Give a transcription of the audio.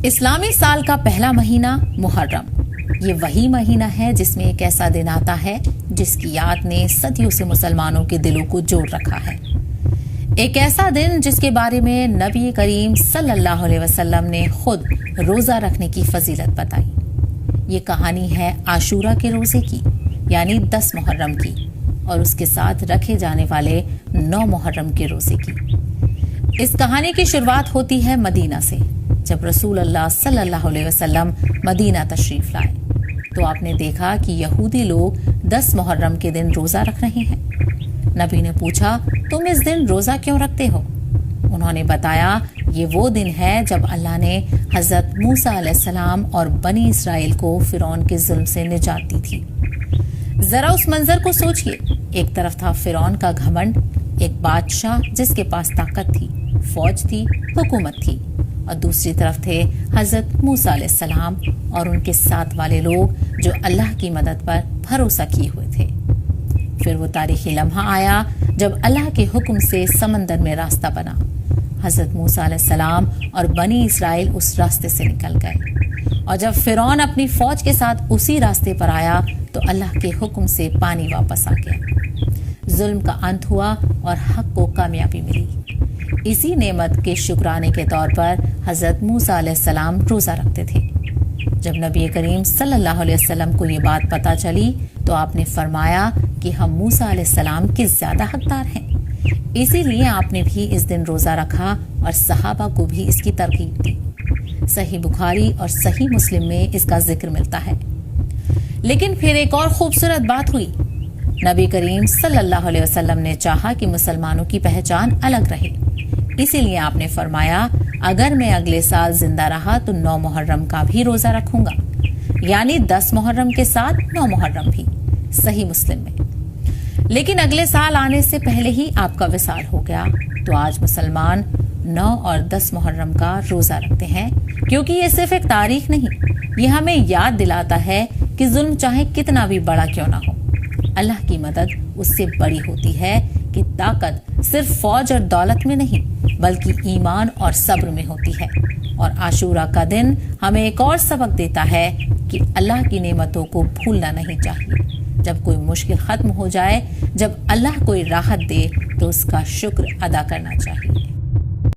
اسلامی سال کا پہلا مہینہ محرم، یہ وہی مہینہ ہے جس میں ایک ایسا دن آتا ہے جس کی یاد نے صدیوں سے مسلمانوں کے دلوں کو جوڑ رکھا ہے۔ ایک ایسا دن جس کے بارے میں نبی کریم صلی اللہ علیہ وسلم نے خود روزہ رکھنے کی فضیلت بتائی۔ یہ کہانی ہے عاشورہ کے روزے کی، یعنی 10 محرم کی، اور اس کے ساتھ رکھے جانے والے 9 محرم کے روزے کی۔ اس کہانی کی شروعات ہوتی ہے مدینہ سے۔ جب رسول اللہ صلی اللہ علیہ وسلم مدینہ تشریف لائے تو آپ نے دیکھا کہ یہودی لوگ 10 محرم کے دن روزہ رکھ رہے ہیں۔ نبی نے پوچھا، تم اس دن روزہ کیوں رکھتے ہو؟ انہوں نے بتایا، یہ وہ دن ہے جب اللہ نے حضرت موسیٰ علیہ السلام اور بنی اسرائیل کو فرعون کے ظلم سے نجات دی تھی۔ ذرا اس منظر کو سوچئے، ایک طرف تھا فرعون کا گھمنڈ، ایک بادشاہ جس کے پاس طاقت تھی، فوج تھی، حکومت تھی، اور دوسری طرف تھے حضرت موسیٰ علیہ السلام اور ان کے ساتھ والے لوگ جو اللہ کی مدد پر بھروسہ کیے ہوئے تھے۔ پھر وہ تاریخی لمحہ آیا جب اللہ کے حکم سے سمندر میں راستہ بنا۔ حضرت موسیٰ علیہ السلام اور بنی اسرائیل اس راستے سے نکل گئے، اور جب فرعون اپنی فوج کے ساتھ اسی راستے پر آیا تو اللہ کے حکم سے پانی واپس آ گیا۔ ظلم کا انت ہوا اور حق کو کامیابی ملی۔ اسی نعمت کے شکرانے کے طور پر حضرت موسیٰ علیہ السلام روزہ رکھتے تھے۔ جب نبی کریم صلی اللہ علیہ وسلم کو یہ بات پتہ چلی تو آپ نے فرمایا کہ ہم موسیٰ علیہ السلام کے زیادہ حقدار ہیں۔ اسی لیے آپ نے بھی اس دن روزہ رکھا اور صحابہ کو بھی اس کی ترغیب دی۔ صحیح بخاری اور صحیح مسلم میں اس کا ذکر ملتا ہے۔ لیکن پھر ایک اور خوبصورت بات ہوئی۔ نبی کریم صلی اللہ علیہ وسلم نے چاہا کہ مسلمانوں کی پہچان الگ رہے، اسی لیے آپ نے فرمایا، اگر میں اگلے سال زندہ رہا تو 9 محرم کا بھی روزہ رکھوں گا، یعنی 10 محرم کے ساتھ 9 محرم بھی، صحیح مسلم میں۔ لیکن اگلے سال آنے سے پہلے ہی آپ کا وصال ہو گیا، تو آج مسلمان 9 اور 10 محرم کا روزہ رکھتے ہیں، کیونکہ یہ صرف ایک تاریخ نہیں، یہ ہمیں یاد دلاتا ہے کہ ظلم چاہے کتنا بھی بڑا کیوں نہ ہو، اللہ کی مدد اس سے بڑی ہوتی ہے کہ طاقت صرف فوج اور دولت میں نہیں بلکہ ایمان اور صبر میں ہوتی ہے۔ اور عاشورہ کا دن ہمیں ایک اور سبق دیتا ہے کہ اللہ کی نعمتوں کو بھولنا نہیں چاہیے۔ جب کوئی مشکل ختم ہو جائے، جب اللہ کوئی راحت دے تو اس کا شکر ادا کرنا چاہیے۔